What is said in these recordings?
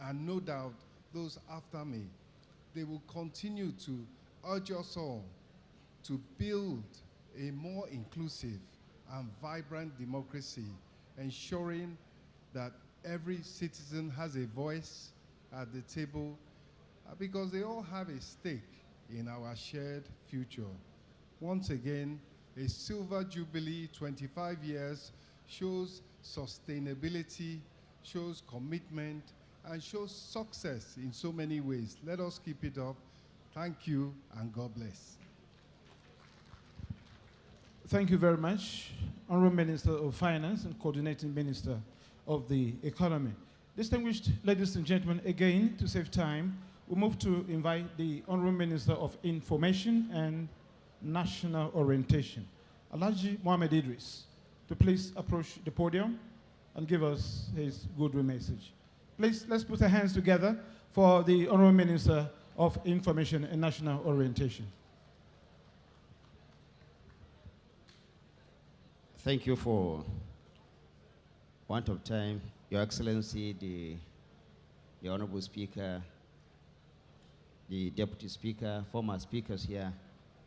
and no doubt those after me, they will continue to urge us all to build a more inclusive and vibrant democracy, ensuring that every citizen has a voice at the table because they all have a stake in our shared future. Once again, a Silver Jubilee 25 years shows sustainability, shows commitment, and shows success in so many ways. Let us keep it up. Thank you, and God bless. Thank you very much, Honorable Minister of Finance and Coordinating Minister of the Economy. Distinguished ladies and gentlemen, again, to save time, we move to invite the Honorable Minister of Information and National Orientation, Alhaji Mohammed Idris, to please approach the podium and give us his goodwill message. Please, let's put our hands together for the Honorable Minister of Information and National Orientation. Thank you for want of time, Your Excellency, the Honorable Speaker, the Deputy Speaker, former speakers here,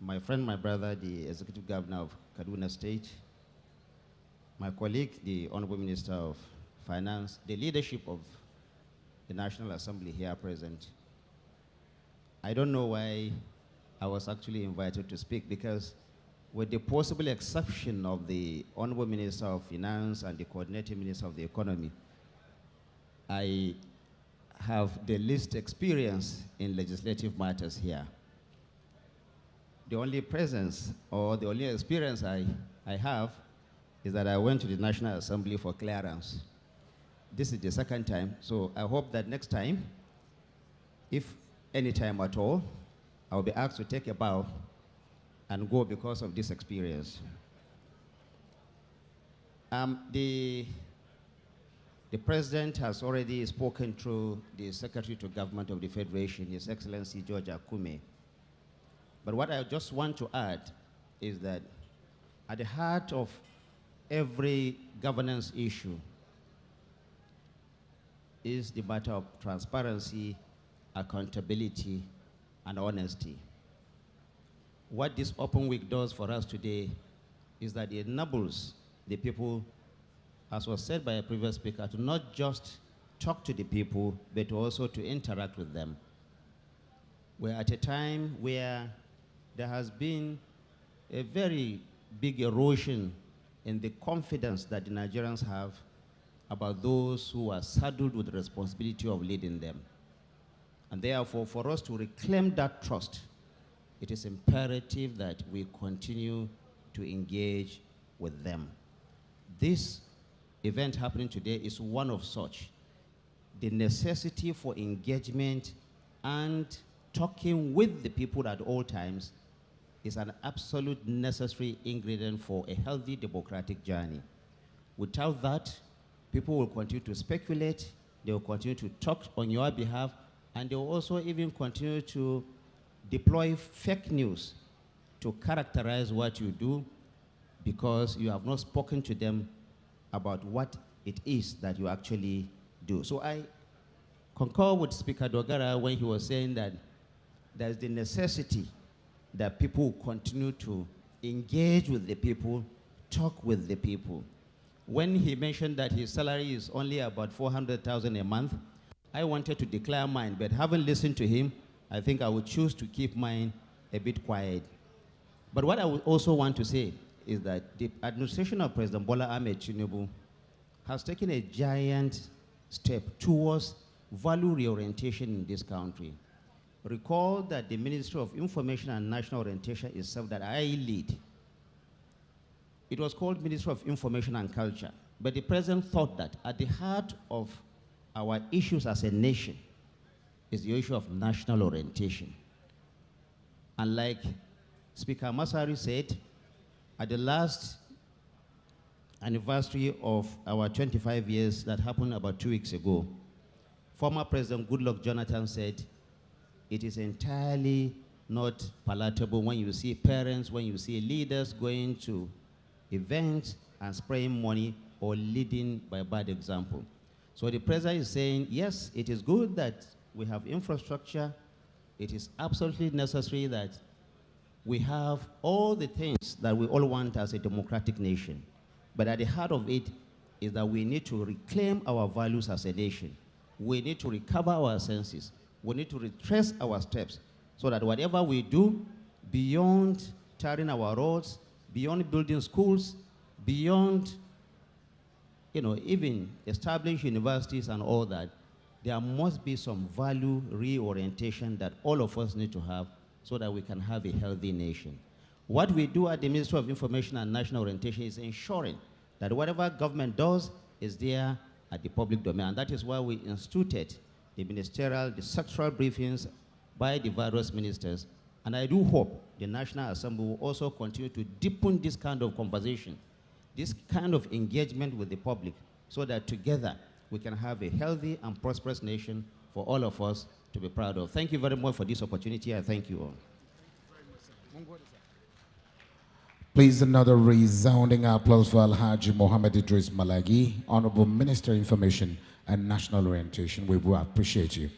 my friend, my brother, the Executive Governor of Kaduna State, my colleague, the Honorable Minister of Finance, the leadership of the National Assembly here present. I don't know why I was actually invited to speak, because with the possible exception of the Honorable Minister of Finance and the Coordinating Minister of the Economy, I have the least experience in legislative matters here. The only presence or the only experience I have is that I went to the National Assembly for clearance. This is the second time, so I hope that next time, if any time at all, I'll be asked to take a bow and go because of this experience. The President has already spoken through the Secretary to Government of the Federation, His Excellency George Akume. But what I just want to add is that at the heart of every governance issue is the matter of transparency, accountability, and honesty. What this Open Week does for us today is that it enables the people, as was said by a previous speaker, to not just talk to the people, but also to interact with them. We're at a time where there has been a very big erosion in the confidence that the Nigerians have about those who are saddled with the responsibility of leading them. And therefore, for us to reclaim that trust, it is imperative that we continue to engage with them. This event happening today is one of such. The necessity for engagement and talking with the people at all times is an absolute necessary ingredient for a healthy democratic journey. Without that, people will continue to speculate, they will continue to talk on your behalf, and they will also even continue to deploy fake news to characterize what you do because you have not spoken to them about what it is that you actually do. So I concur with Speaker Dogara when he was saying that there's the necessity that people continue to engage with the people, talk with the people. When he mentioned that his salary is only about 400,000 a month, I wanted to declare mine, but having listened to him, I think I would choose to keep mine a bit quiet. But what I would also want to say is that the administration of President Bola Ahmed Tinubu has taken a giant step towards value reorientation in this country. Recall that the Ministry of Information and National Orientation itself that I lead, it was called Ministry of Information and Culture. But the president thought that at the heart of our issues as a nation is the issue of national orientation. And like Speaker Masari said, at the last anniversary of our 25 years that happened about 2 weeks ago, former President Goodluck Jonathan said, it is entirely not palatable when you see parents, when you see leaders going to events and spraying money or leading by bad example. So the president is saying, yes, it is good that we have infrastructure. It is absolutely necessary that we have all the things that we all want as a democratic nation. But at the heart of it is that we need to reclaim our values as a nation. We need to recover our senses. We need to retrace our steps so that whatever we do, beyond tarring our roads, beyond building schools, beyond even establish universities and all that, there must be some value reorientation that all of us need to have so that we can have a healthy nation. What we do at the Ministry of Information and National Orientation is ensuring that whatever government does is there at the public domain. And that is why we instituted the sectoral briefings by the various ministers. And I do hope the National Assembly will also continue to deepen this kind of conversation, this kind of engagement with the public, so that together we can have a healthy and prosperous nation for all of us to be proud of. Thank you very much for this opportunity. I thank you all. Please, another resounding applause for Alhaji Mohammed Idris Malagi, Honorable Minister of Information and National Orientation. We will appreciate you.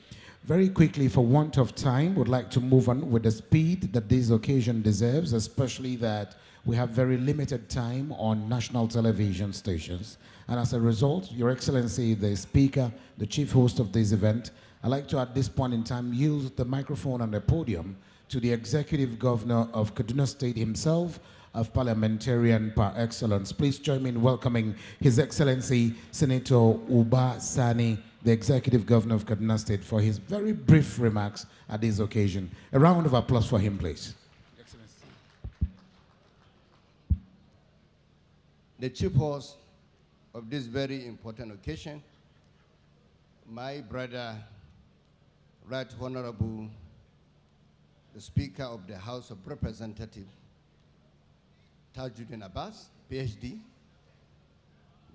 Very quickly, for want of time, would like to move on with the speed that this occasion deserves, especially that we have very limited time on national television stations. And as a result, Your Excellency, the Speaker, the Chief Host of this event, I'd like to, at this point in time, use the microphone and the podium to the Executive Governor of Kaduna State himself, of parliamentarian par excellence. Please join me in welcoming His Excellency Senator Uba Sani, the Executive Governor of Kaduna State, for his very brief remarks at this occasion. A round of applause for him, please. Excellency. The chief host of this very important occasion, my brother, Right Honorable, the Speaker of the House of Representatives, Tajuddin Abbas, PhD.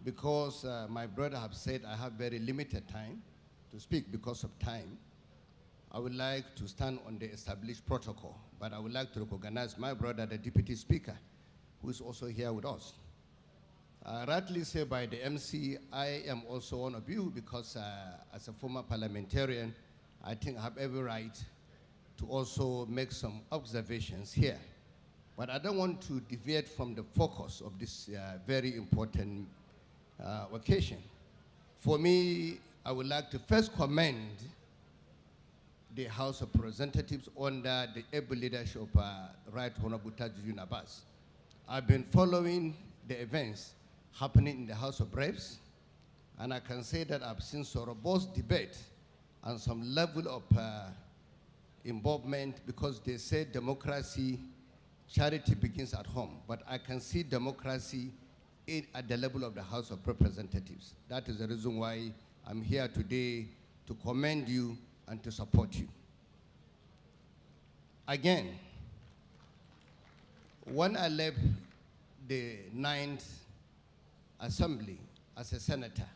Because my brother have said I have very limited time to speak because of time, I would like to stand on the established protocol, but I would like to recognize my brother, the Deputy Speaker, who is also here with us. Rightly said by the MC, I am also one of you because as a former parliamentarian, I think I have every right to also make some observations here. But I don't want to deviate from the focus of this very important occasion. For me, I would like to first commend the House of Representatives under the able leadership of Right Honorable Tajuddin Abbas. I've been following the events happening in the House of Reps, and I can say that I've seen some robust debate and some level of involvement, because they say democracy, charity begins at home, but I can see democracy at the level of the House of Representatives. That is the reason why I'm here today to commend you and to support you. Again, when I left the 9th Assembly as a senator,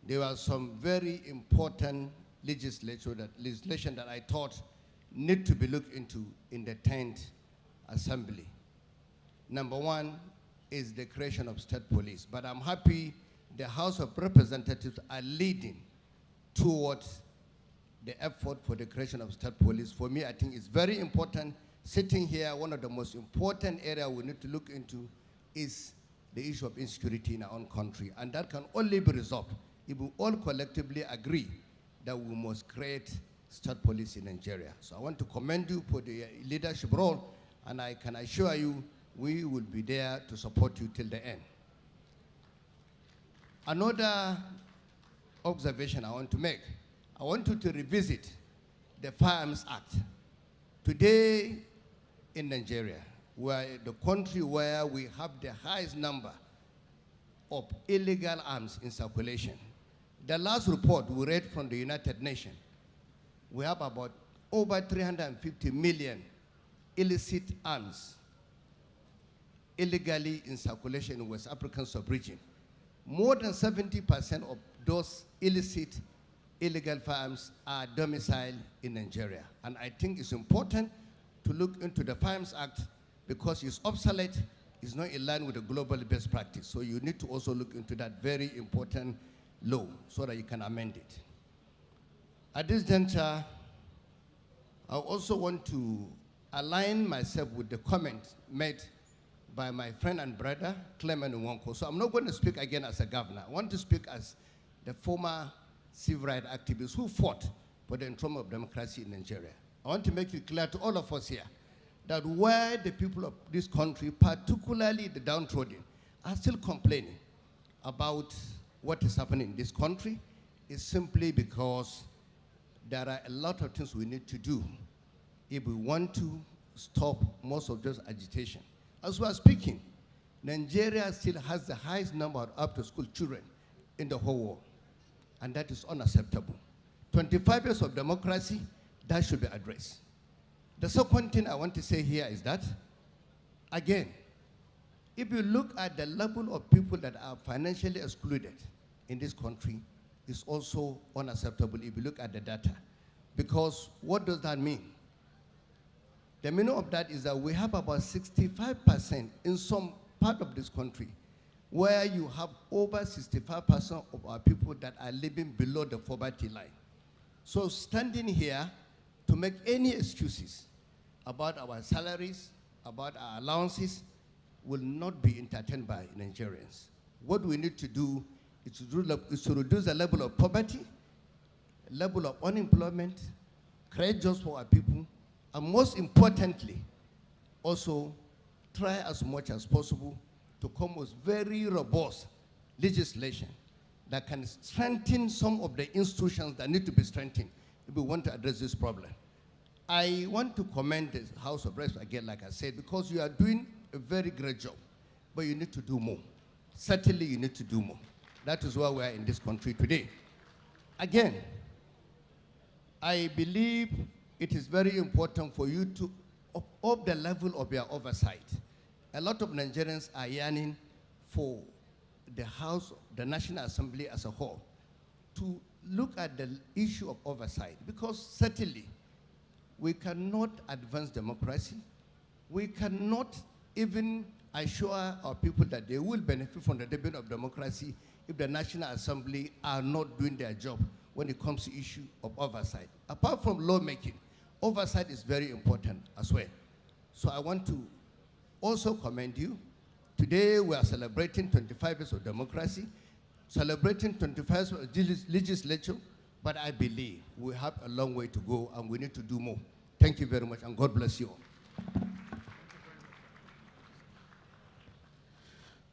there was some very important legislation that I thought need to be looked into in the 10th Assembly. Number one is the creation of state police, but I'm happy the House of Representatives are leading towards the effort for the creation of state police. For me, I think it's very important. Sitting here, one of the most important areas we need to look into is the issue of insecurity in our own country, and that can only be resolved if we all collectively agree that we must create state police in Nigeria. So I want to commend you for the leadership role, and I can assure you we will be there to support you till the end. Another observation I want to make, I want you to revisit the Firearms Act. Today in Nigeria, we are the country where we have the highest number of illegal arms in circulation. The last report we read from the United Nations, we have about over 350 million illicit arms illegally in circulation in West African sub-region. More than 70% of those illegal firearms are domiciled in Nigeria. And I think it's important to look into the Firearms Act because it's obsolete, it's not in line with the global best practice. So you need to also look into that very important law so that you can amend it. At this juncture, I also want to align myself with the comment made by my friend and brother, Clement Nwonko. So I'm not going to speak again as a governor. I want to speak as the former civil rights activist who fought for the enthronement of democracy in Nigeria. I want to make it clear to all of us here that where the people of this country, particularly the downtrodden, are still complaining about what is happening in this country is simply because there are a lot of things we need to do if we want to stop most of this agitation. As we are speaking, Nigeria still has the highest number of after-school children in the whole world, and that is unacceptable. 25 years of democracy, that should be addressed. The second thing I want to say here is that, again, if you look at the level of people that are financially excluded in this country, it's also unacceptable if you look at the data. Because what does that mean? The meaning of that is that we have about 65% in some part of this country where you have over 65% of our people that are living below the poverty line. So standing here to make any excuses about our salaries, about our allowances, will not be entertained by Nigerians. What we need to do is to reduce the level of poverty, level of unemployment, create jobs for our people, and most importantly, also try as much as possible to come with very robust legislation that can strengthen some of the institutions that need to be strengthened if we want to address this problem. I want to commend the House of Reps again, like I said, because you are doing a very great job, but you need to do more. Certainly you need to do more. That is why we are in this country today. Again, I believe it is very important for you to up the level of your oversight. A lot of Nigerians are yearning for the House, the National Assembly as a whole, to look at the issue of oversight, because certainly we cannot advance democracy. We cannot even assure our people that they will benefit from the debate of democracy if the National Assembly are not doing their job when it comes to issue of oversight. Apart from lawmaking, oversight is very important as well. So I want to also commend you. Today we are celebrating 25 years of democracy, celebrating 25 years of legislature, but I believe we have a long way to go and we need to do more. Thank you very much, and God bless you all.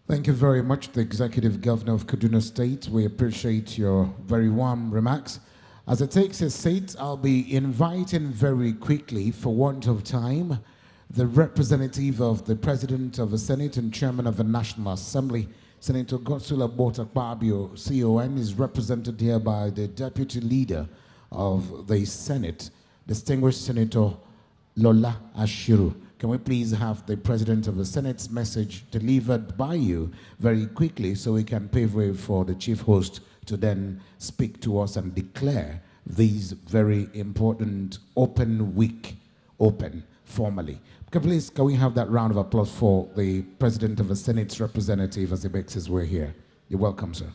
Thank you very much, the Executive Governor of Kaduna State. We appreciate your very warm remarks. As it takes a seat, I'll be inviting very quickly, for want of time, the representative of the President of the Senate and Chairman of the National Assembly, Senator Godswill Akpabio, CON, is represented here by the Deputy Leader of the Senate, distinguished Senator Lola Ashiru. Can we please have the President of the Senate's message delivered by you very quickly so we can pave way for the Chief Host to then speak to us and declare these very important open week open formally. Okay, please, can we have that round of applause for the President of the Senate's representative as he makes his way here. You're welcome, sir.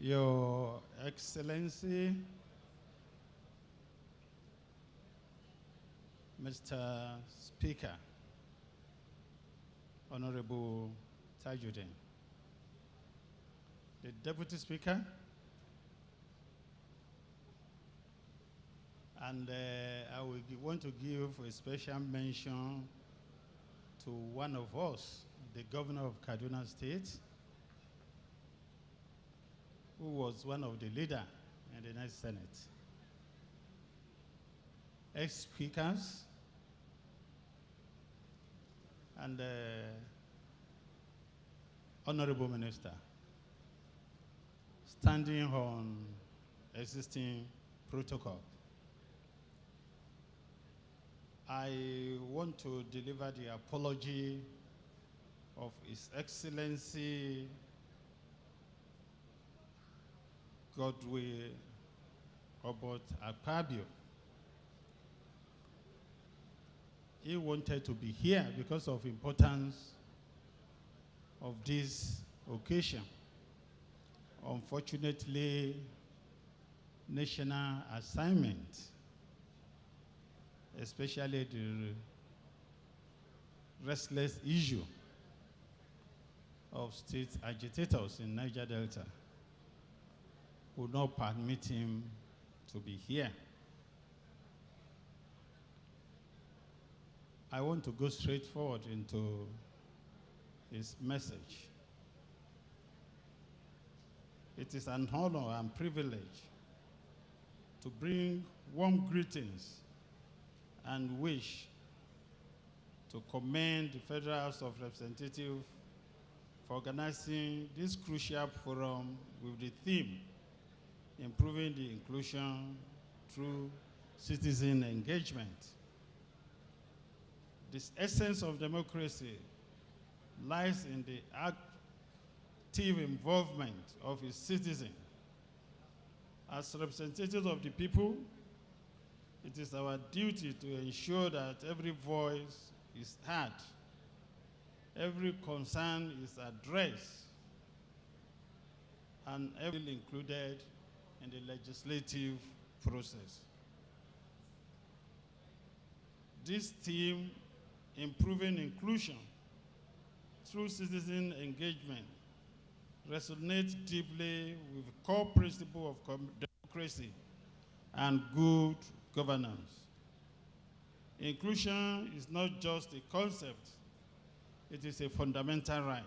Your Excellency, Mr. Speaker, Honorable Tajuddin, the Deputy Speaker, and I want to give a special mention to one of us, the Governor of Kaduna State, who was one of the leaders in the next Senate. Ex-speakers and Honorable Minister, standing on existing protocol. I want to deliver the apology of His Excellency Godswill Obot Akpabio. He wanted to be here because of importance of this occasion. Unfortunately, national assignment, especially the restless issue of state agitators in Niger Delta, would not permit him to be here. I want to go straight forward into his message. It is an honor and privilege to bring warm greetings and wish to commend the Federal House of Representatives for organizing this crucial forum with the theme, improving the inclusion through citizen engagement. This essence of democracy lies in the active involvement of its citizens. As representatives of the people, it is our duty to ensure that every voice is heard, every concern is addressed, and every included in the legislative process. This theme, improving inclusion through citizen engagement, resonates deeply with the core principle of democracy and good governance. Inclusion is not just a concept, it is a fundamental right.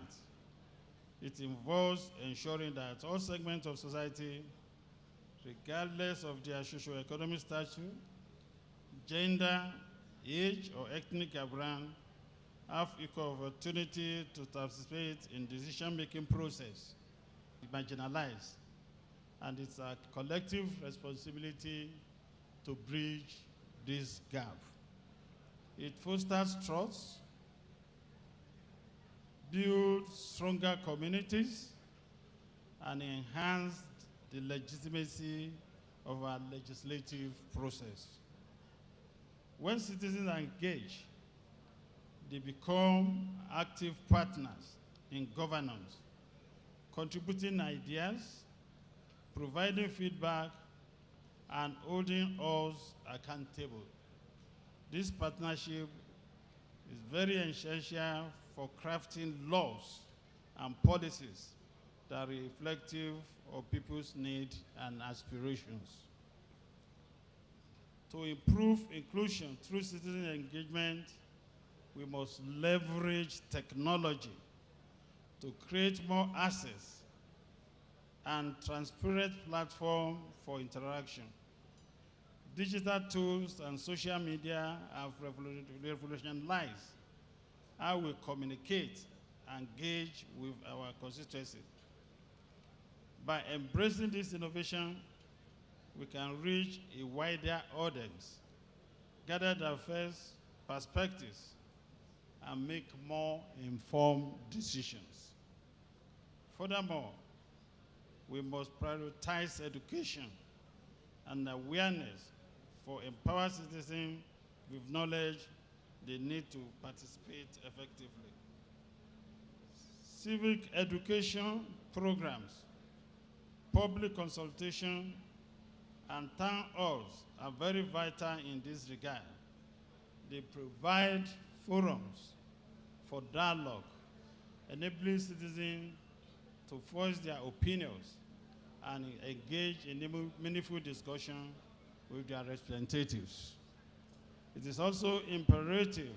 It involves ensuring that all segments of society, regardless of their socio-economic status, gender, age, or ethnic background, have equal opportunity to participate in decision-making process, marginalized, and it's a collective responsibility to bridge this gap. It fosters trust, builds stronger communities, and enhances the legitimacy of our legislative process. When citizens engage, they become active partners in governance, contributing ideas, providing feedback, and holding us accountable. This partnership is very essential for crafting laws and policies that are reflective of people's needs and aspirations. To improve inclusion through citizen engagement, we must leverage technology to create more access and transparent platform for interaction. Digital tools and social media have revolutionized how we communicate and engage with our constituency. By embracing this innovation, we can reach a wider audience, gather diverse perspectives, and make more informed decisions. Furthermore, we must prioritize education and awareness for empower citizens with knowledge they need to participate effectively. Civic education programs, public consultation, and town halls are very vital in this regard. They provide forums for dialogue, enabling citizens to voice their opinions and engage in meaningful discussion with their representatives. It is also imperative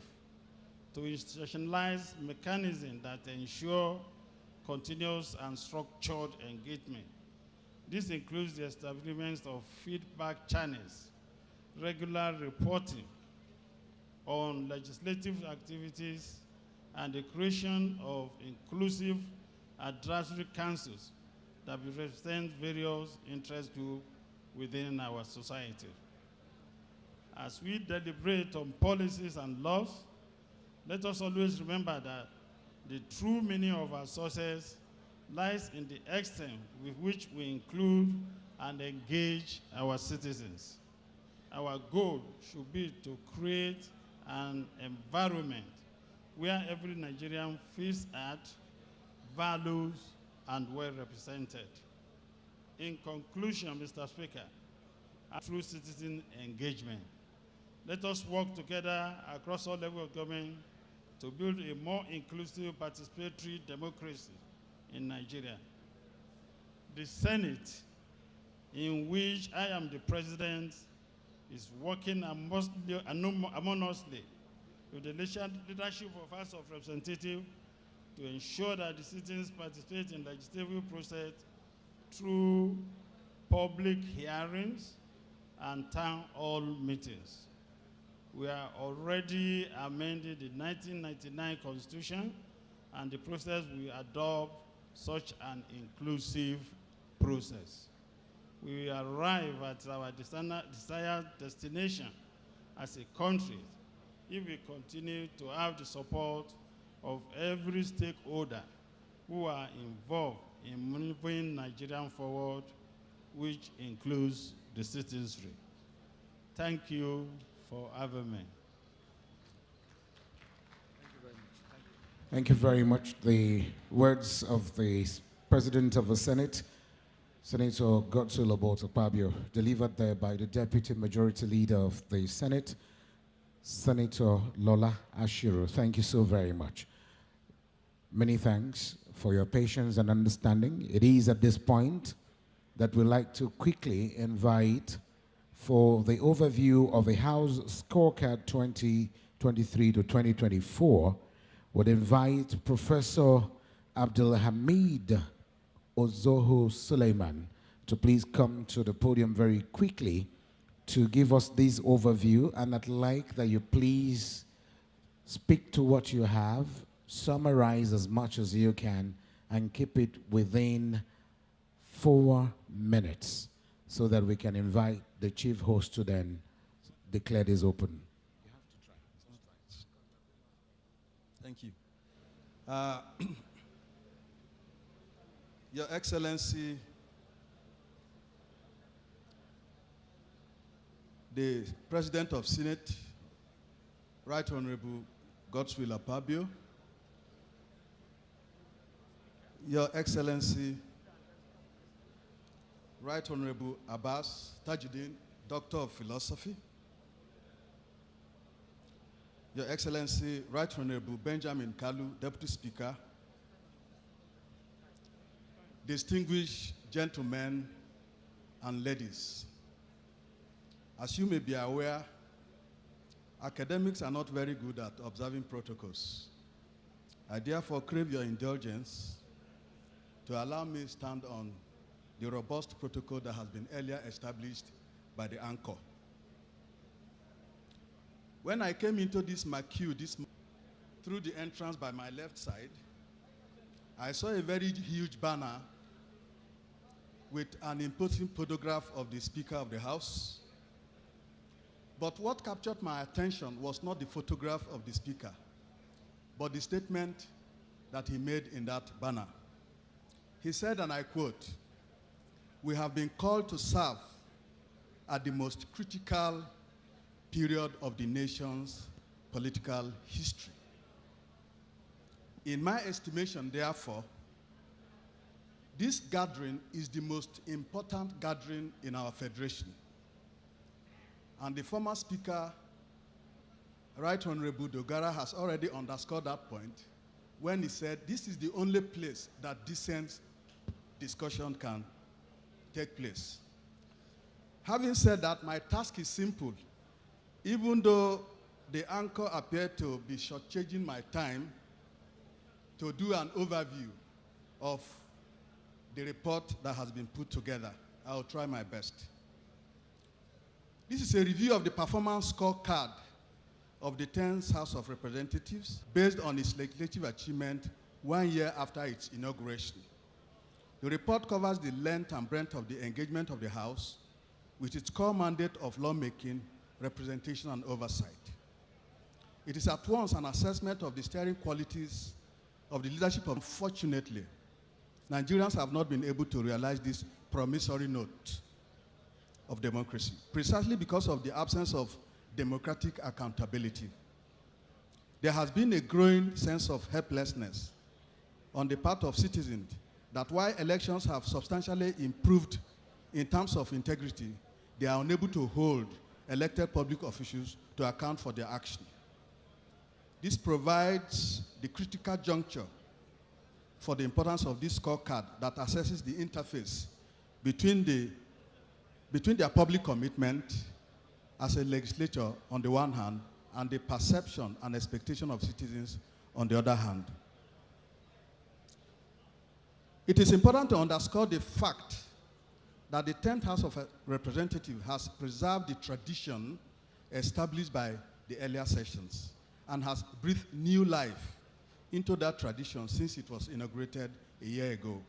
to institutionalize mechanisms that ensure continuous and structured engagement. This includes the establishment of feedback channels, regular reporting on legislative activities, and the creation of inclusive advisory councils that will represent various interest groups within our society. As we deliberate on policies and laws, let us always remember that the true meaning of our success lies in the extent with which we include and engage our citizens. Our goal should be to create an environment where every Nigerian feels at, values, and well represented. In conclusion, Mr. Speaker, through citizen engagement, let us work together across all levels of government to build a more inclusive, participatory democracy in Nigeria. The Senate, in which I am the president, is working harmoniously with the leadership of House of Representatives to ensure that the citizens participate in the legislative process through public hearings and town hall meetings. We are already amending the 1999 Constitution, and the process will adopt such an inclusive process. We will arrive at our desired destination as a country if we continue to have the support of every stakeholder who are involved in moving Nigeria forward, which includes the citizenry. Thank you for having me. Thank you very much. The words of the President of the Senate, Senator Godswill Akpabio, delivered there by the Deputy Majority Leader of the Senate, Senator Lola Ashiru. Thank you so very much. Many thanks for your patience and understanding. It is at this point that we'd like to quickly invite for the overview of the House Scorecard 2023 to 2024, would invite Professor Abdulhamid Ozoho Suleiman to please come to the podium very quickly to give us this overview. And I'd like that you please speak to what you have, summarize as much as you can, and keep it within 4 minutes so that we can invite the chief host to then declare this open. Thank you. Your Excellency, the President of Senate, Right Honorable Godswill Akpabio, Your Excellency, Right Honorable Abbas Tajuddin, Doctor of Philosophy, Your Excellency, Right Honorable Benjamin Kalu, Deputy Speaker, distinguished gentlemen and ladies, as you may be aware, academics are not very good at observing protocols. I therefore crave your indulgence to allow me to stand on the robust protocol that has been earlier established by the anchor. When I came into this McHugh through the entrance by my left side, I saw a very huge banner with an imposing photograph of the Speaker of the House. But what captured my attention was not the photograph of the Speaker, but the statement that he made in that banner. He said, and I quote, "We have been called to serve at the most critical period of the nation's political history. In my estimation, therefore, this gathering is the most important gathering in our federation." And the former Speaker, Right Honorable Dogara, has already underscored that point when he said this is the only place that decent discussion can take place. Having said that, my task is simple. Even though the anchor appeared to be shortchanging my time to do an overview of the report that has been put together, I'll try my best. This is a review of the performance scorecard of the 10th House of Representatives based on its legislative achievement 1 year after its inauguration. The report covers the length and breadth of the engagement of the House with its core mandate of lawmaking, representation, and oversight. It is at once an assessment of the steering qualities of the leadership. Unfortunately, Nigerians have not been able to realize this promissory note of democracy, precisely because of the absence of democratic accountability. There has been a growing sense of helplessness on the part of citizens that while elections have substantially improved in terms of integrity, they are unable to hold elected public officials to account for their action. This provides the critical juncture for the importance of this scorecard that assesses the interface between their public commitment as a legislature on the one hand and the perception and expectation of citizens on the other hand. It is important to underscore the fact that the 10th House of Representatives has preserved the tradition established by the earlier sessions and has breathed new life into that tradition since it was inaugurated a year ago.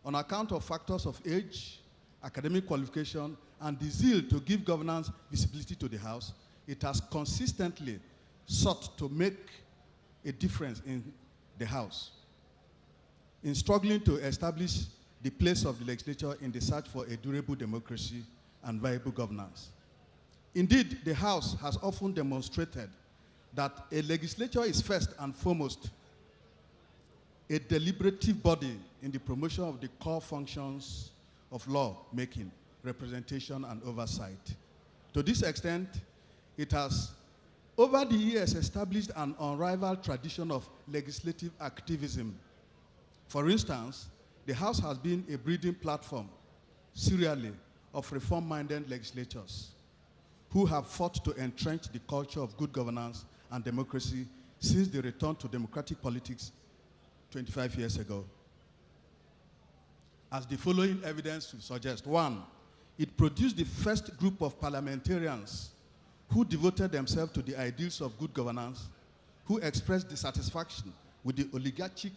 On account of factors of age, academic qualification, and the zeal to give governance visibility to the House, it has consistently sought to make a difference in the House, in struggling to establish the place of the legislature in the search for a durable democracy and viable governance. Indeed, the House has often demonstrated that a legislature is first and foremost a deliberative body in the promotion of the core functions of law making, representation, and oversight. To this extent, it has, over the years, established an unrivaled tradition of legislative activism. For instance, the House has been a breeding platform, serially, of reform-minded legislators who have fought to entrench the culture of good governance and democracy since the return to democratic politics 25 years ago. As the following evidence will suggest: one, it produced the first group of parliamentarians who devoted themselves to the ideals of good governance, who expressed dissatisfaction with the oligarchic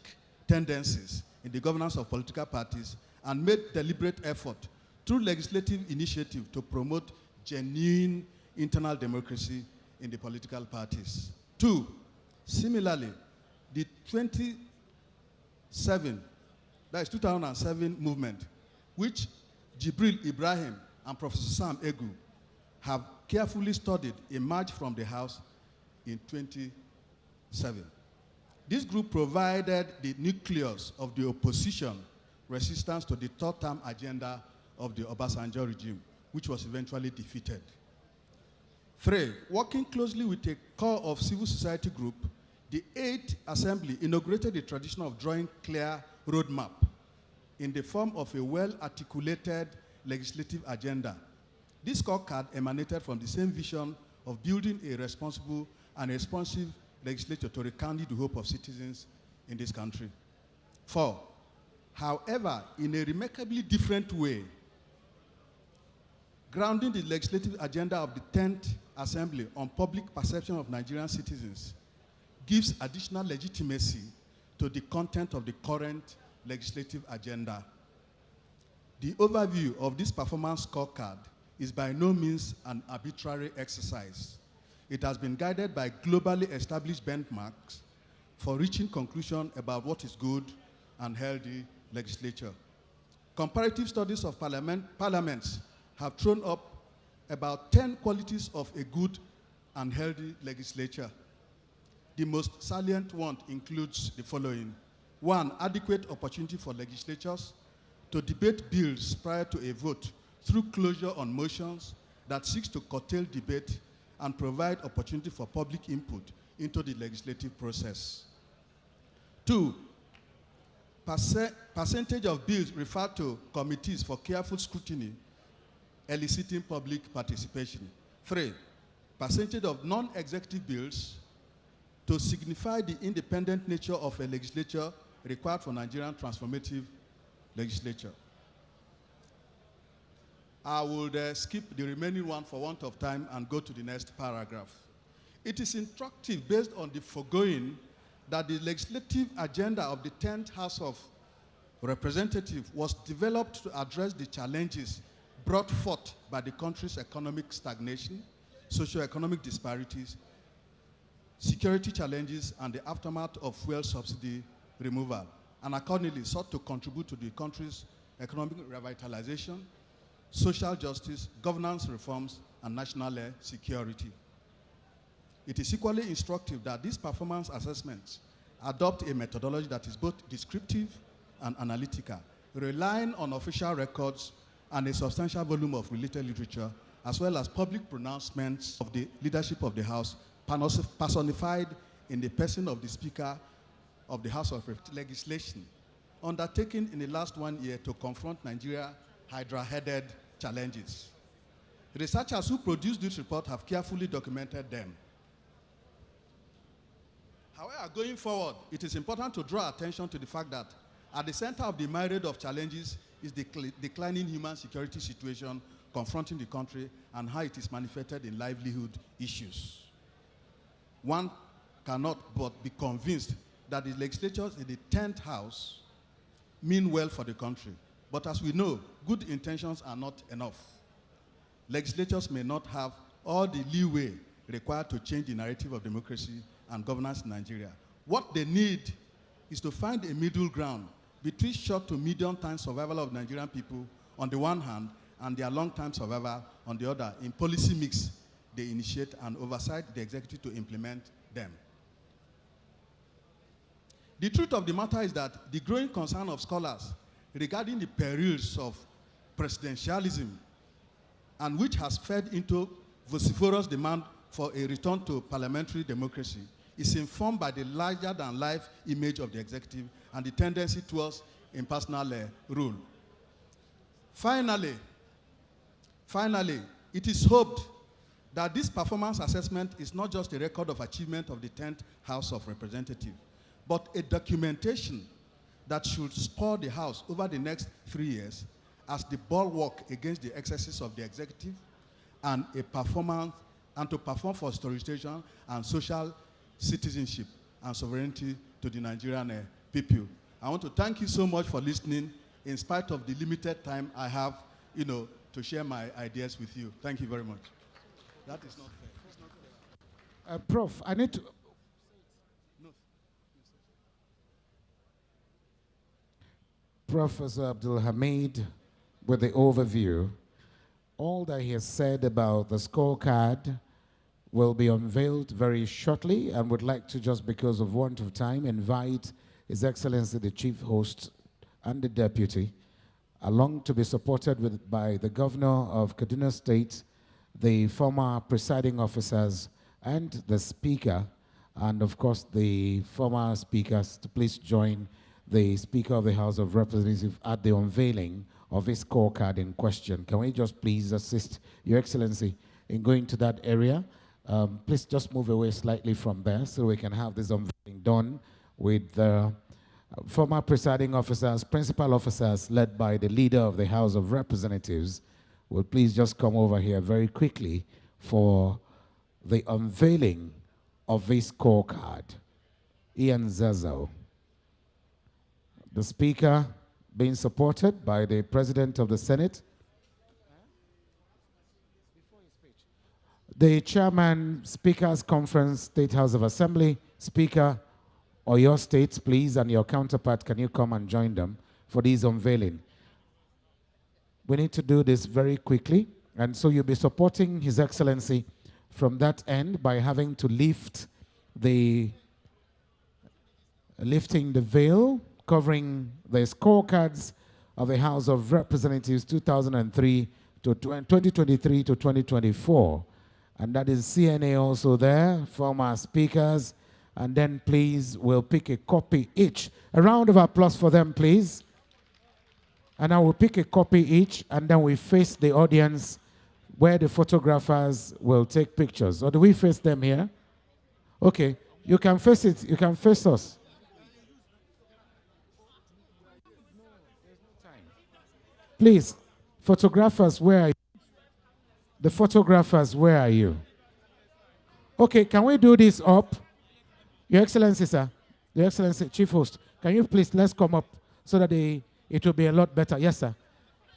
tendencies in the governance of political parties, and made deliberate effort through legislative initiative to promote genuine internal democracy in the political parties. Two, similarly, the 2007 movement, which Jibril Ibrahim and Professor Sam Egu have carefully studied, emerged from the House in 2007. This group provided the nucleus of the opposition resistance to the third-term agenda of the Obasanjo regime, which was eventually defeated. Three, working closely with a core of civil society group, the 8th Assembly inaugurated the tradition of drawing clear roadmap in the form of a well-articulated legislative agenda. This scorecard emanated from the same vision of building a responsible and responsive legislature to rekindle the hope of citizens in this country. Four, however, in a remarkably different way, grounding the legislative agenda of the 10th Assembly on public perception of Nigerian citizens gives additional legitimacy to the content of the current legislative agenda. The overview of this performance scorecard is by no means an arbitrary exercise. It has been guided by globally established benchmarks for reaching conclusions about what is good and healthy legislature. Comparative studies of parliaments have thrown up about 10 qualities of a good and healthy legislature. The most salient one includes the following. One, adequate opportunity for legislatures to debate bills prior to a vote through closure on motions that seeks to curtail debate and provide opportunity for public input into the legislative process. Two, percentage of bills referred to committees for careful scrutiny, eliciting public participation. Three, percentage of non-executive bills to signify the independent nature of a legislature required for Nigerian transformative legislature. I will skip the remaining one for want of time and go to the next paragraph. It is instructive based on the foregoing that the legislative agenda of the 10th House of Representatives was developed to address the challenges brought forth by the country's economic stagnation, socio-economic disparities, security challenges, and the aftermath of fuel subsidy removal, and accordingly sought to contribute to the country's economic revitalization, social justice, governance reforms, and national security. It is equally instructive that these performance assessments adopt a methodology that is both descriptive and analytical, relying on official records and a substantial volume of related literature, as well as public pronouncements of the leadership of the House, personified in the person of the Speaker of the House of Legislation, undertaken in the last 1 year to confront Nigeria's hydra-headed challenges. Researchers who produced this report have carefully documented them. However, going forward, it is important to draw attention to the fact that at the center of the myriad of challenges is the declining human security situation confronting the country and how it is manifested in livelihood issues. One cannot but be convinced that the legislatures in the 10th House mean well for the country. But as we know, good intentions are not enough. Legislatures may not have all the leeway required to change the narrative of democracy and governance in Nigeria. What they need is to find a middle ground between short to medium-term survival of Nigerian people on the one hand and their long-term survival on the other in policy mix they initiate and oversight the executive to implement them. The truth of the matter is that the growing concern of scholars regarding the perils of presidentialism, and which has fed into vociferous demand for a return to parliamentary democracy, is informed by the larger-than-life image of the executive and the tendency towards impersonal rule. Finally, it is hoped that this performance assessment is not just a record of achievement of the 10th House of Representatives, but a documentation that should spur the House over the next 3 years as the bulwark against the excesses of the executive and to perform for restoration and social citizenship and sovereignty to the Nigerian people. I want to thank you so much for listening in spite of the limited time I have, to share my ideas with you. Thank you very much. That is not fair. It's not fair. Prof, I need to... Professor Abdul Hamid, with the overview, all that he has said about the scorecard will be unveiled very shortly, and would like to, just because of want of time, invite His Excellency the Chief Host and the Deputy, along to be supported by the Governor of Kaduna State, the former presiding officers, and the Speaker, and of course the former speakers, to please join the Speaker of the House of Representatives at the unveiling of his scorecard in question. Can we just please assist Your Excellency in going to that area? Please just move away slightly from there so we can have this unveiling done with the former presiding officers, principal officers led by the leader of the House of Representatives. Will please just come over here very quickly for the unveiling of this scorecard. Ian Zazo. The Speaker being supported by the President of the Senate, the Chairman, Speakers Conference, State House of Assembly, Speaker, or your states, please, and your counterpart, can you come and join them for this unveiling? We need to do this very quickly, and so you'll be supporting His Excellency from that end by having to lifting the veil covering the scorecards of the House of Representatives 2023 to 2024. And that is CNA also there, former speakers. And then please, we'll pick a copy each. A round of applause for them, please. And I will pick a copy each, and then we face the audience where the photographers will take pictures. Or do we face them here? Okay, you can face it. You can face us. Please, photographers, where are you? The photographers, where are you? Okay, can we do this up? Your Excellency, sir. Your Excellency, Chief Host, can you please, let's come up so that it will be a lot better. Yes, sir.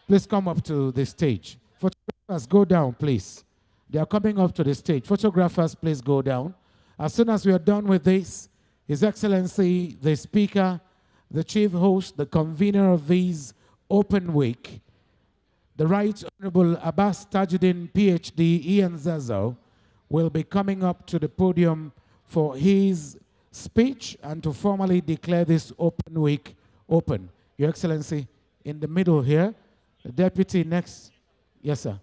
Please come up to the stage. Photographers, go down, please. They are coming up to the stage. Photographers, please go down. As soon as we are done with this, His Excellency, the Speaker, the Chief Host, the convener of these Open Week, The Right Honorable Abbas Tajuddin, PhD, Ian Zazo, will be coming up to the podium for his speech and to formally declare this open week open. Your Excellency, in the middle here, the deputy next. Yes, sir.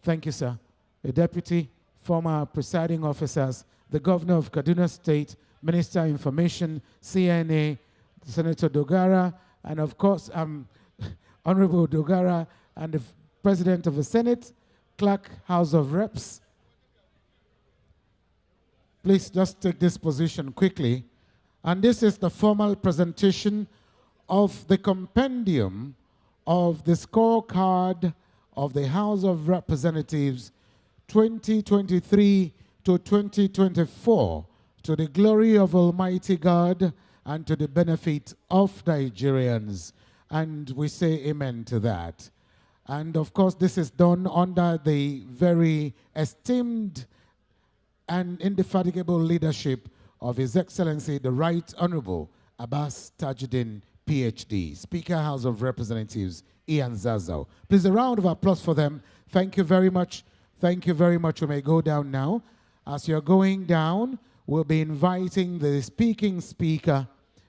Thank you, sir. The deputy, former presiding officers, the governor of Kaduna State, Minister of Information, CNA, Senator Dogara, and of course, Honorable Dogara, and the President of the Senate, Clerk, House of Reps. Please just take this position quickly. And this is the formal presentation of the compendium of the scorecard of the House of Representatives 2023 to 2024 to the glory of Almighty God and to the benefit of Nigerians. And we say amen to that. And of course, this is done under the very esteemed and indefatigable leadership of His Excellency, the Right Honorable Abbas Tajuddin, PhD, Speaker, House of Representatives, Ian Zazo. Please, a round of applause for them. Thank you very much. Thank you very much. We may go down now. As you're going down, we'll be inviting the speaking speaker,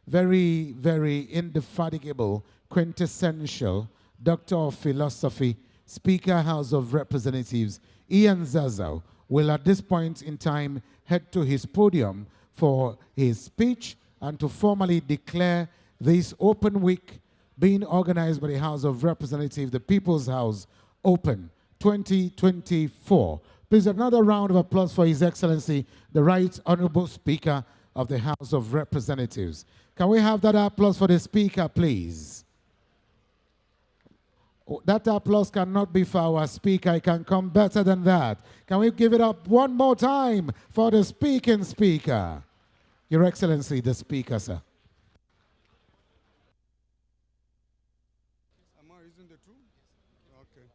very, very indefatigable, quintessential, Doctor of Philosophy, Speaker, House of Representatives, Ian Zazo, will at this point in time head to his podium for his speech and to formally declare this open week being organized by the House of Representatives, the People's House, open 2024. Please, another round of applause for His Excellency, the Right Honorable Speaker of the House of Representatives. Can we have that applause for the Speaker, please? That applause cannot be for our Speaker. It can come better than that. Can we give it up one more time for the speaking Speaker? Your Excellency, the Speaker, sir. Am I using the two? Okay.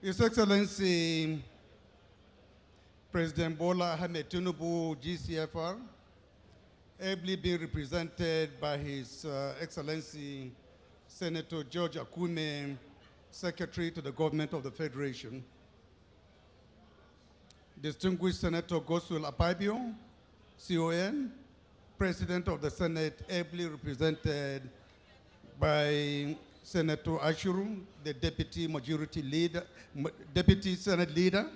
His Excellency, President Bola Ahmed Tinubu, GCFR, ably being represented by His Excellency Senator George Akume, Secretary to the Government of the Federation, distinguished Senator Godswill Akpabio, CON, President of the Senate, ably represented by Senator Ashuru, the Deputy Majority Leader, Deputy Senate Leader,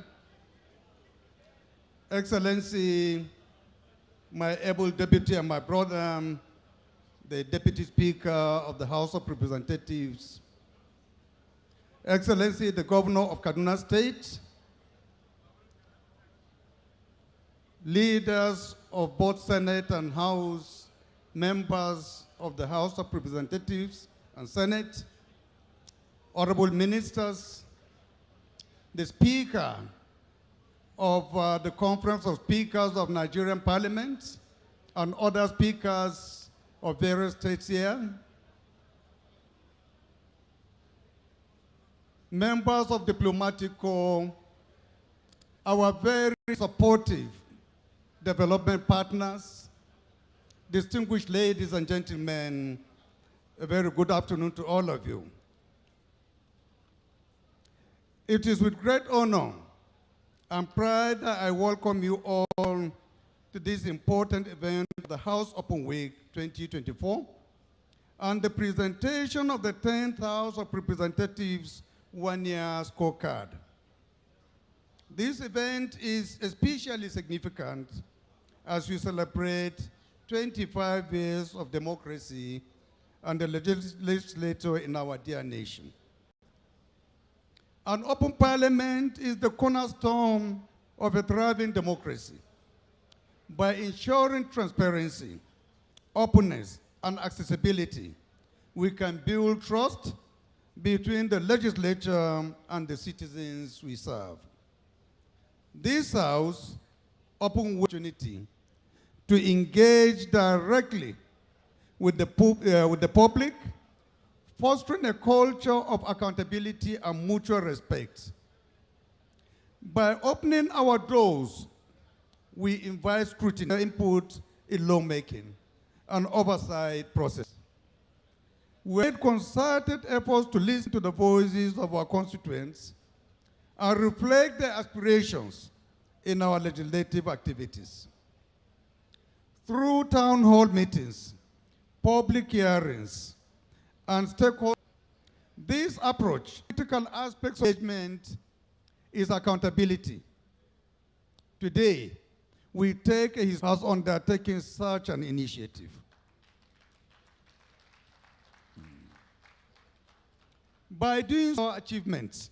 Excellency, my able deputy and my brother, the Deputy Speaker of the House of Representatives, Excellency, the Governor of Kaduna State, leaders of both Senate and House, members of the House of Representatives and Senate, honorable ministers, the Speaker of the Conference of Speakers of Nigerian Parliament, and other speakers of various states here, members of Diplomatic Corps, our very supportive development partners, distinguished ladies and gentlemen, a very good afternoon to all of you. It is with great honor and pride that I welcome you all to this important event, the House Open Week 2024, and the presentation of the 10th House of Representatives one-year scorecard. This event is especially significant as we celebrate 25 years of democracy and the legislature in our dear nation. An open parliament is the cornerstone of a thriving democracy. By ensuring transparency, openness, and accessibility, we can build trust between the legislature and the citizens we serve. This House opens opportunity to engage directly with the public, fostering a culture of accountability and mutual respect. By opening our doors, we invite scrutiny, input in lawmaking, and oversight process. We made concerted efforts to listen to the voices of our constituents and reflect their aspirations in our legislative activities. Through town hall meetings, public hearings, and stakeholder, this approach, critical aspects of engagement is accountability. Today, we take his house undertaking such an initiative. By doing our achievements,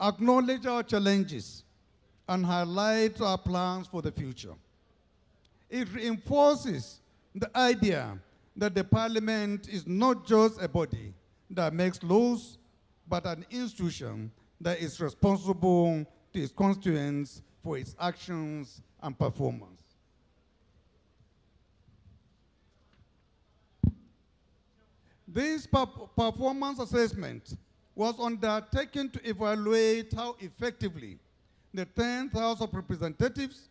acknowledge our challenges, and highlight our plans for the future. It reinforces the idea that the parliament is not just a body that makes laws, but an institution that is responsible to its constituents for its actions and performance. This performance assessment was undertaken to evaluate how effectively the 10th House of Representatives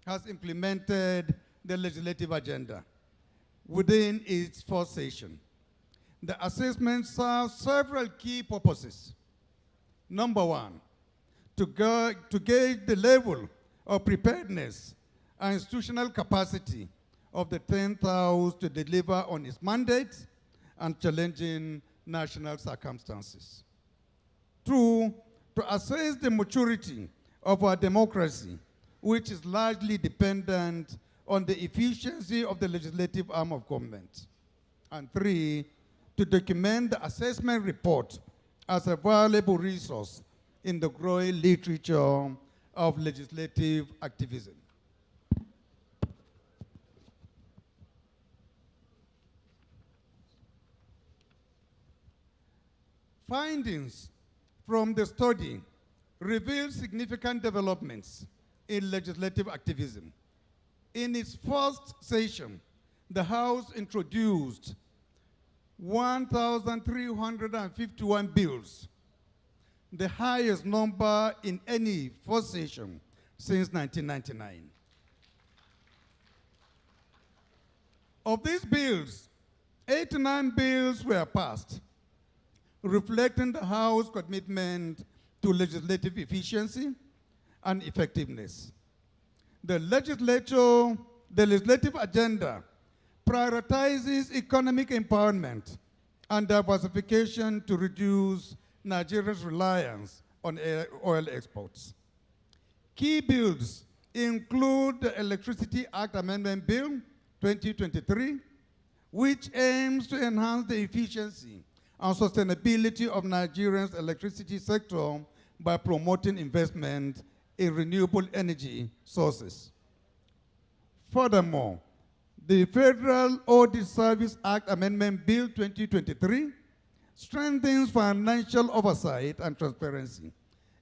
has implemented the legislative agenda within its first session. The assessment serves several key purposes. Number one, to gauge the level of preparedness and institutional capacity of the 10th House to deliver on its mandate and challenging national circumstances. Two, to assess the maturity of our democracy, which is largely dependent on the efficiency of the legislative arm of government. And three, to document the assessment report as a valuable resource in the growing literature of legislative activism. Findings from the study reveal significant developments in legislative activism. In its first session, the House introduced 1,351 bills, the highest number in any first session since 1999. Of these bills, 89 bills were passed, reflecting the House's commitment to legislative efficiency and effectiveness. The legislative agenda prioritizes economic empowerment and diversification to reduce Nigeria's reliance on oil exports. Key bills include the Electricity Act Amendment Bill 2023, which aims to enhance the efficiency and sustainability of Nigeria's electricity sector by promoting investment in renewable energy sources. Furthermore, the Federal Audit Service Act Amendment Bill 2023 strengthens financial oversight and transparency,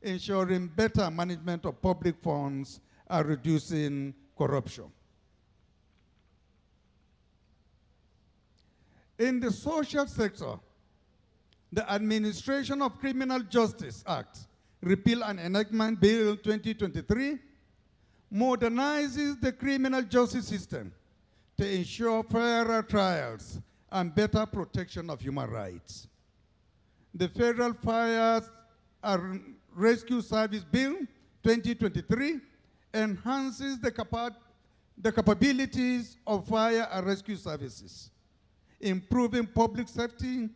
ensuring better management of public funds and reducing corruption. In the social sector, the Administration of Criminal Justice Act, Repeal and Enactment Bill 2023, modernizes the criminal justice system to ensure fairer trials and better protection of human rights. The Federal Fire and Rescue Service Bill 2023 enhances the capabilities of fire and rescue services, improving public safety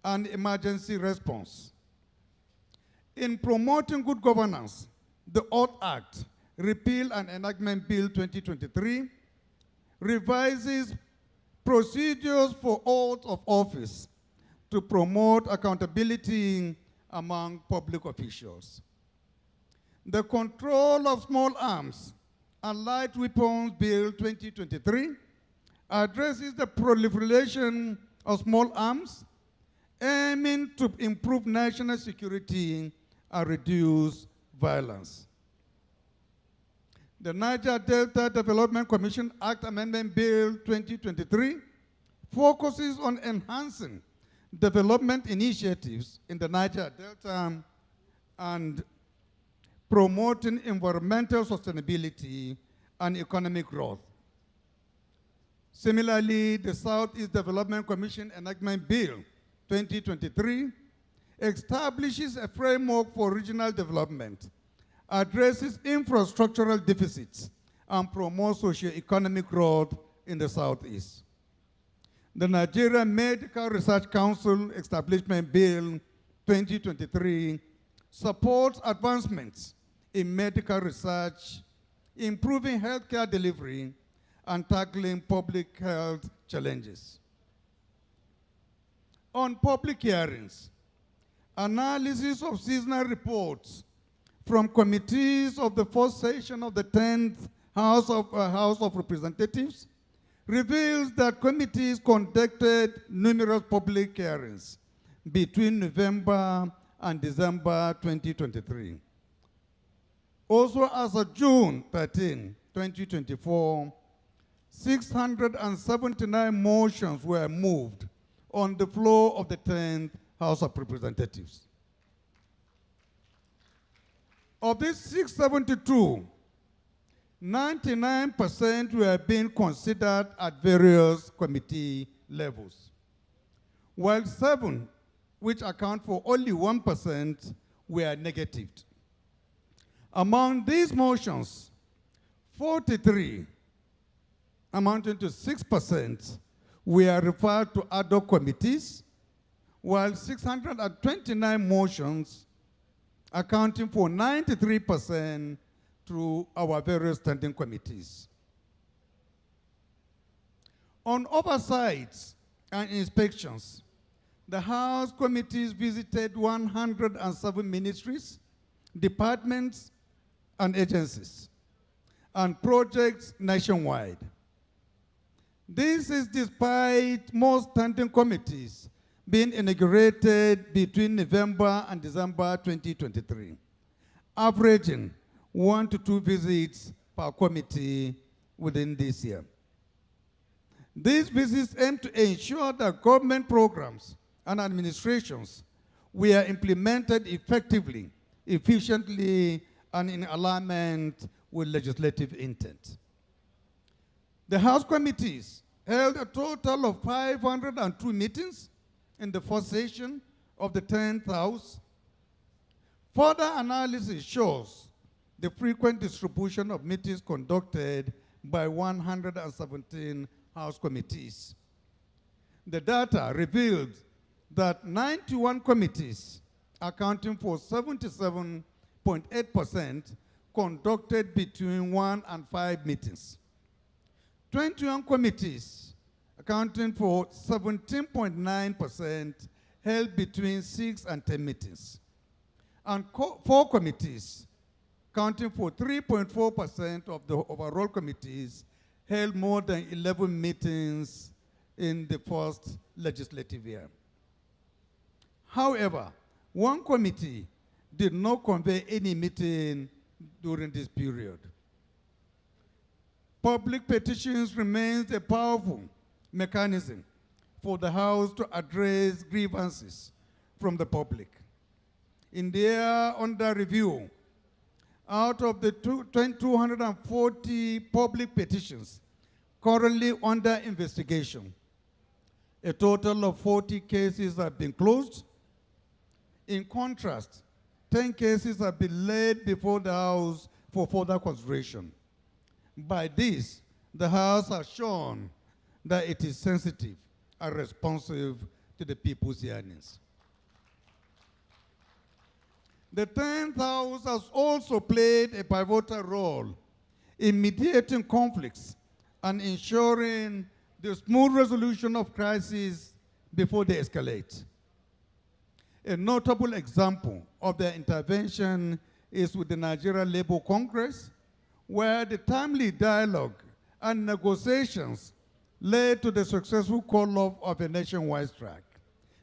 and emergency response. In promoting good governance, the Oath Act, Repeal and Enactment Bill 2023, revises procedures for oath of office to promote accountability among public officials. The Control of Small Arms and Light Weapons Bill 2023 addresses the proliferation of small arms, aiming to improve national security and reduce violence. The Niger Delta Development Commission Act Amendment Bill 2023 focuses on enhancing development initiatives in the Niger Delta and promoting environmental sustainability and economic growth. Similarly, the Southeast Development Commission Enactment Bill 2023 establishes a framework for regional development, addresses infrastructural deficits, and promotes socio-economic growth in the Southeast. The Nigerian Medical Research Council Establishment Bill 2023 supports advancements in medical research, improving healthcare delivery, and tackling public health challenges. On public hearings, analysis of seasonal reports from committees of the first session of the 10th House of Representatives reveals that committees conducted numerous public hearings between November and December 2023. Also, as of June 13, 2024, 679 motions were moved on the floor of the 10th House of Representatives. Of these 672, 99% were being considered at various committee levels, while 7, which account for only 1%, were negative. Among these motions, 43, amounting to 6%, were referred to ad hoc committees, while 629 motions, accounting for 93%, through our various standing committees. On oversights and inspections, the House committees visited 107 ministries, departments, and agencies, and projects nationwide. This is despite most standing committees being inaugurated between November and December 2023, averaging 1 to 2 visits per committee within this year. These visits aim to ensure that government programs and administrations were implemented effectively, efficiently, and in alignment with legislative intent. The House committees held a total of 502 meetings in the first session of the 10th House. Further analysis shows the frequent distribution of meetings conducted by 117 House committees. The data revealed that 91 committees, accounting for 77.8%, conducted between 1 and 5 meetings. 21 committees, accounting for 17.9%, held between 6 and 10 meetings. And 4 committees, accounting for 3.4% of the overall committees, held more than 11 meetings in the first legislative year. However, one committee did not convene any meeting during this period. Public petitions remains a powerful mechanism for the House to address grievances from the public. In the year under review, out of the 240 public petitions currently under investigation, a total of 40 cases have been closed. In contrast, 10 cases have been laid before the House for further consideration. By this, the House has shown that it is sensitive and responsive to the people's yearnings. The 10th House has also played a pivotal role in mediating conflicts and ensuring the smooth resolution of crises before they escalate. A notable example of their intervention is with the Nigeria Labour Congress, where the timely dialogue and negotiations led to the successful call-off of a nationwide strike,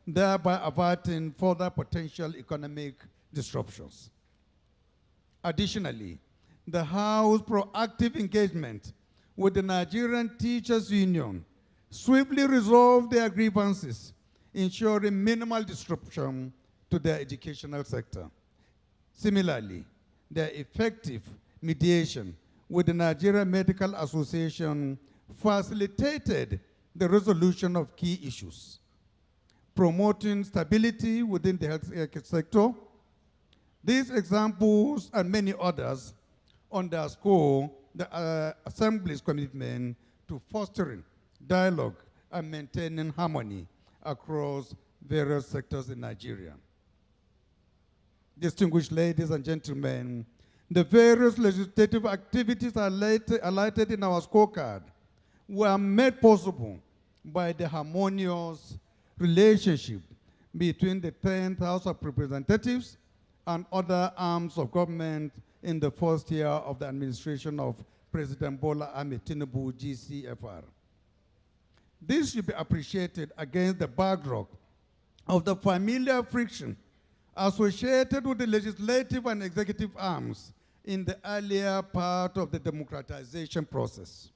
thereby averting further potential economic disruptions. Additionally, the House's proactive engagement with the Nigerian Teachers Union swiftly resolved their grievances, ensuring minimal disruption to their educational sector. Similarly, their effective mediation with the Nigerian Medical Association facilitated the resolution of key issues, promoting stability within the health sector. These examples and many others underscore the Assembly's commitment to fostering dialogue and maintaining harmony across various sectors in Nigeria. Distinguished ladies and gentlemen, the various legislative activities highlighted in our scorecard were made possible by the harmonious relationship between the 10th House of Representatives and other arms of government in the first year of the administration of President Bola Ahmed Tinubu, GCFR. This should be appreciated against the backdrop of the familiar friction associated with the legislative and executive arms in the earlier part of the democratization process.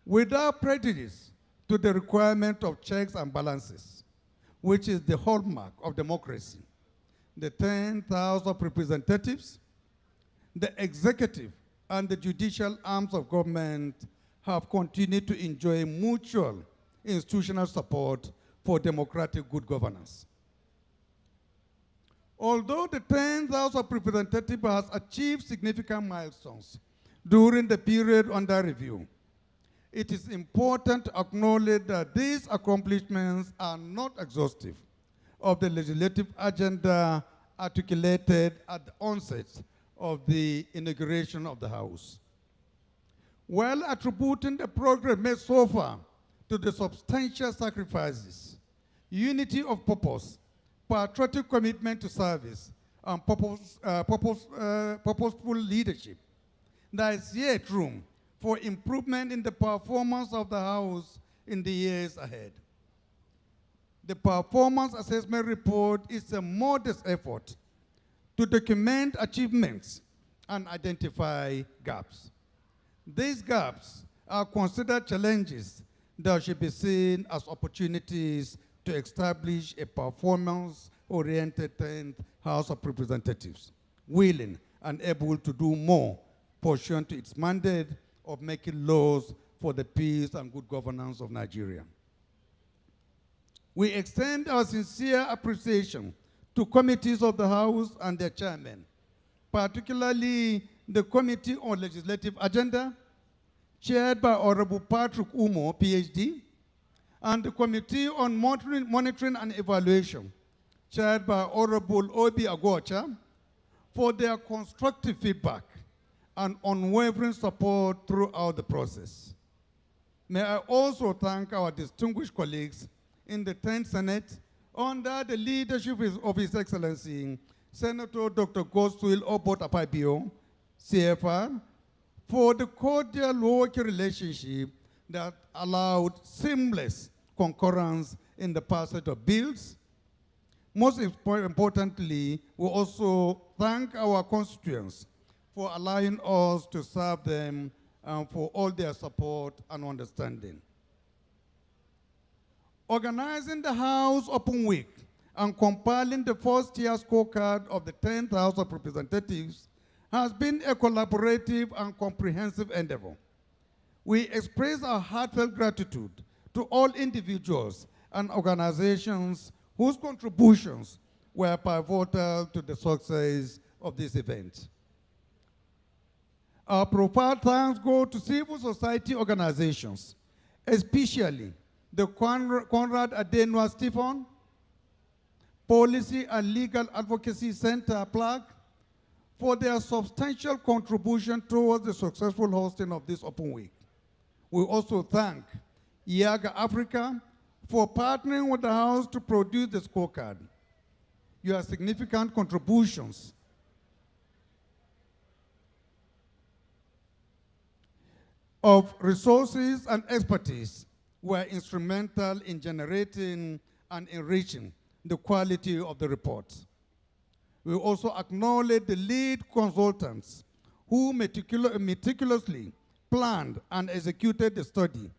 Without prejudice to the requirement of checks and balances, which is the hallmark of democracy, the 10th House of Representatives, the executive and the judicial arms of government have continued to enjoy mutual institutional support for democratic good governance. Although the 10th House of Representatives has achieved significant milestones during the period under review, it is important to acknowledge that these accomplishments are not exhaustive of the legislative agenda articulated at the onset of the inauguration of the House. While attributing the progress made so far to the substantial sacrifices, unity of purpose, patriotic commitment to service, and purposeful leadership, there is yet room for improvement in the performance of the House in the years ahead. The Performance Assessment Report is a modest effort to document achievements and identify gaps. These gaps are considered challenges that should be seen as opportunities to establish a performance-oriented 10th House of Representatives, willing and able to do more pursuant to its mandate of making laws for the peace and good governance of Nigeria. We extend our sincere appreciation to committees of the House and their chairmen, particularly the Committee on Legislative Agenda, chaired by Honorable Patrick Umo, PhD, and the Committee on Monitoring and Evaluation, chaired by Honorable Obi Agwocha, for their constructive feedback and unwavering support throughout the process. May I also thank our distinguished colleagues in the 10th Senate under the leadership of His Excellency, Senator Dr. Godswill Obot Apabio, CFR, for the cordial working relationship that allowed seamless concurrence in the passage of bills. Most importantly, we also thank our constituents for allowing us to serve them and for all their support and understanding. Organizing the House Open Week and compiling the first year scorecard of the 10th House of Representatives has been a collaborative and comprehensive endeavor. We express our heartfelt gratitude to all individuals and organizations whose contributions were pivotal to the success of this event. Our profound thanks go to civil society organizations, especially the Conrad Adenauer Stephen Policy and Legal Advocacy Center, PLAG, for their substantial contribution towards the successful hosting of this Open Week. We also thank IAGA Africa for partnering with the House to produce the scorecard. Your significant contributions of resources and expertise were instrumental in generating and enriching the quality of the report. We also acknowledge the lead consultants who meticulously planned and executed the study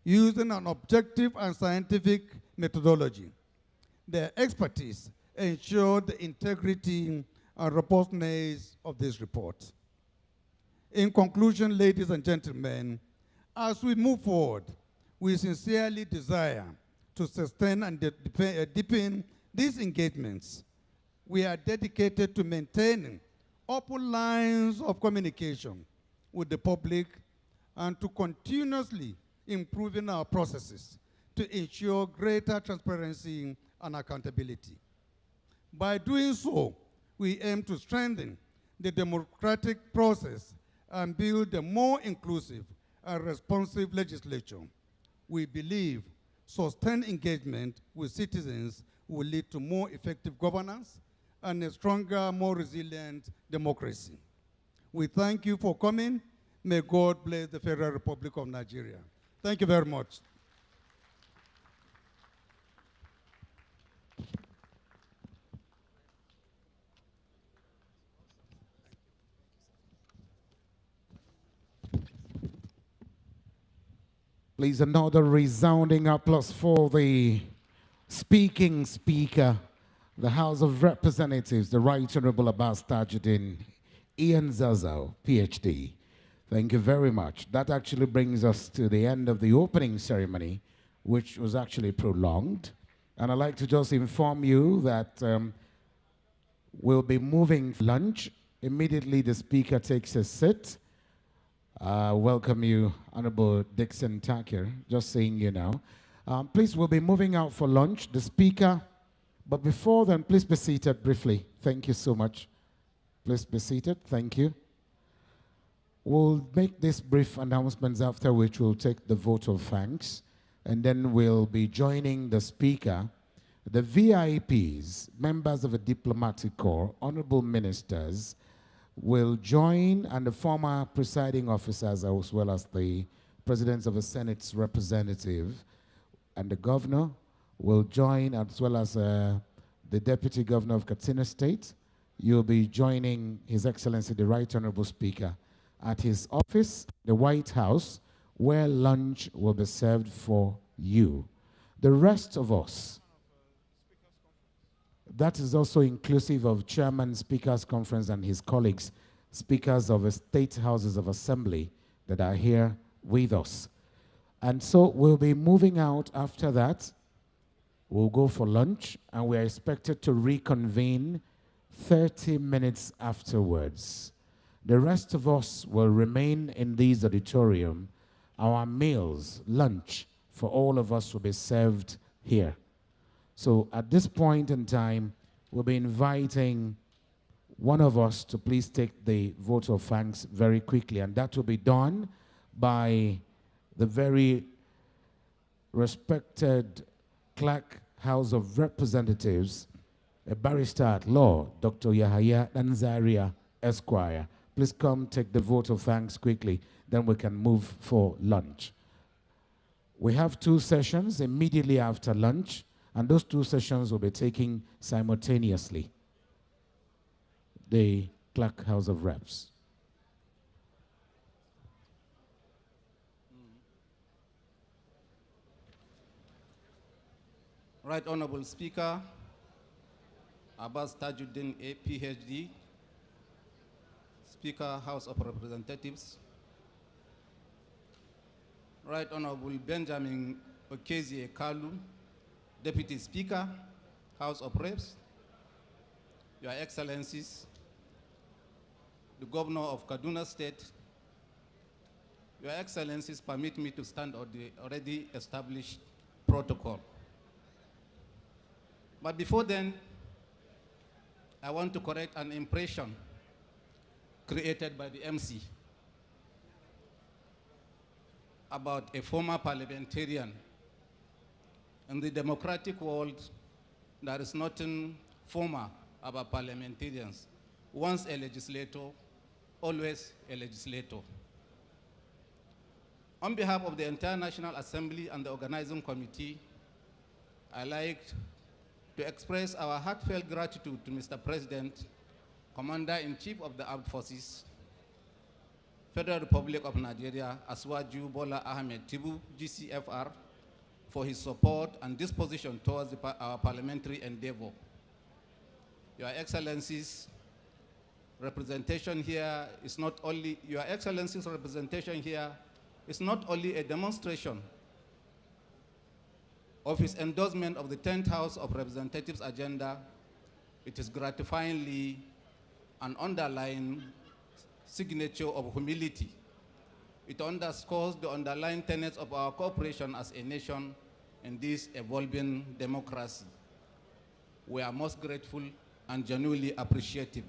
using an objective and scientific methodology. Their expertise ensured the integrity and robustness of this report. In conclusion, ladies and gentlemen, as we move forward, we sincerely desire to sustain and deepen these engagements. We are dedicated to maintaining open lines of communication with the public and to continuously improving our processes to ensure greater transparency and accountability. By doing so, we aim to strengthen the democratic process and build a more inclusive and responsive legislature. We believe sustained engagement with citizens will lead to more effective governance and a stronger, more resilient democracy. We thank you for coming. May God bless the Federal Republic of Nigeria. Thank you very much. Please, another resounding applause for the speaking speaker, the House of Representatives, the Right Honorable Abbas Tajuddin Ian Zazzau, PhD. Thank you very much. That actually brings us to the end of the opening ceremony, which was actually prolonged. And I'd like to just inform you that we'll be moving lunch. Immediately the speaker takes a seat. Welcome you, Honorable Dixon Takir, just saying you now. Please, we'll be moving out for lunch. The speaker, but before then, please be seated briefly. Thank you so much. Please be seated. Thank you. We'll make these brief announcements, after which we'll take the vote of thanks, and then we'll be joining the speaker, the VIPs, members of the diplomatic corps, honorable ministers, will join, and the former presiding officers, as well as the presidents of the Senate's representative and the governor will join, as well as the deputy governor of Katsina State. You'll be joining His Excellency, the Right Honorable Speaker, at his office, the White House, where lunch will be served for you. The rest of us, that is also inclusive of Chairman Speakers Conference and his colleagues, speakers of the state houses of assembly that are here with us. And so we'll be moving out after that. We'll go for lunch, and we are expected to reconvene 30 minutes afterwards. The rest of us will remain in this auditorium. Our meals, lunch, for all of us will be served here. So at this point in time, we'll be inviting one of us to please take the vote of thanks very quickly, and that will be done by the very respected Clerk House of Representatives, a barrister at law, Dr. Yahaya Danzaria, Esquire. Please come take the vote of thanks quickly, then we can move for lunch. We have 2 sessions immediately after lunch, and those 2 sessions will be taking simultaneously. The Clerk House of Reps. Right Honorable Speaker, Abbas Tajuddin, a PhD, Speaker, House of Representatives. Right Honorable Benjamin Okezie Kalu, Deputy Speaker, House of Reps. Your Excellencies, the Governor of Kaduna State. Your Excellencies, permit me to stand on the already established protocol. But before then, I want to correct an impression created by the MC about a former parliamentarian. In the democratic world, there is nothing former about parliamentarians. Once a legislator, always a legislator. On behalf of the entire National Assembly and the Organizing Committee, I'd like to express our heartfelt gratitude to Mr. President, Commander-in-Chief of the Armed Forces, Federal Republic of Nigeria, Asiwaju Bola Ahmed Tinubu, GCFR, for his support and disposition towards our parliamentary endeavor. Your Excellencies, representation here is not only, Your Excellency's representation here is not only a demonstration of his endorsement of the 10th House of Representatives agenda, it is gratifyingly an underlying signature of humility. It underscores the underlying tenets of our cooperation as a nation in this evolving democracy. We are most grateful and genuinely appreciative.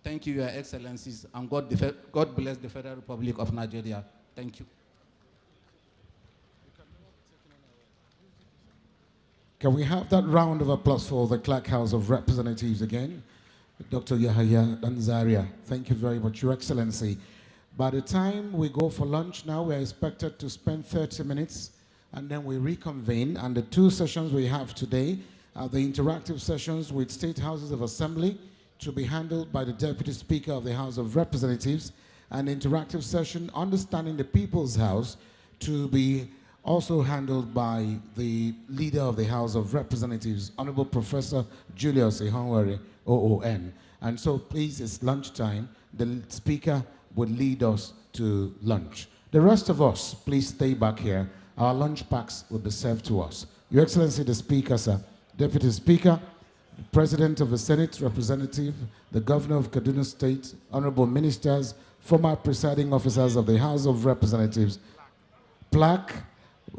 Thank you, Your Excellencies, and God bless the Federal Republic of Nigeria. Thank you. Can we have that round of applause for the Clark House of Representatives again? Dr. Yahaya Danzaria, thank you very much, Your Excellency. By the time we go for lunch now, we are expected to spend 30 minutes, and then we reconvene. And the two sessions we have today are the interactive sessions with State Houses of Assembly to be handled by the Deputy Speaker of the House of Representatives, and the interactive session, Understanding the People's House, to be also handled by the Leader of the House of Representatives, Honorable Professor Julius Ihonwere, OON. And so please, it's lunchtime. The Speaker would lead us to lunch. The rest of us, please stay back here. Our lunch packs will be served to us. Your Excellency, the Speaker, sir, Deputy Speaker, President of the Senate, Representative, the Governor of Kaduna State, Honorable Ministers, former presiding officers of the House of Representatives, Plaque,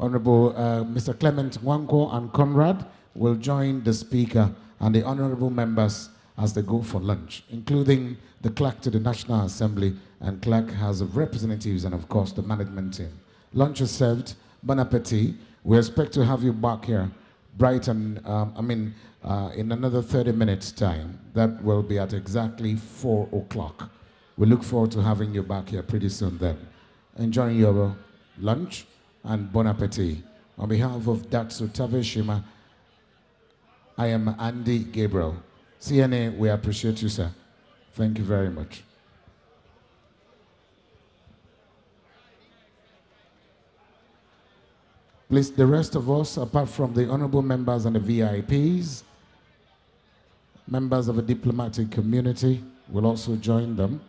Honorable Mr. Clement Wanko and Conrad will join the Speaker and the honorable members as they go for lunch, including the clerk to the National Assembly and clerk House of Representatives and, of course, the management team. Lunch is served. Bon appetit. We expect to have you back here bright and, in another 30 minutes' time. That will be at exactly 4 o'clock. We look forward to having you back here pretty soon then. Enjoy your lunch and bon appetit. On behalf of Datsu Taveshima, I am Andy Gabriel. CNA, we appreciate you, sir. Thank you very much. Please, the rest of us, apart from the honorable members and the VIPs, members of the diplomatic community will also join them.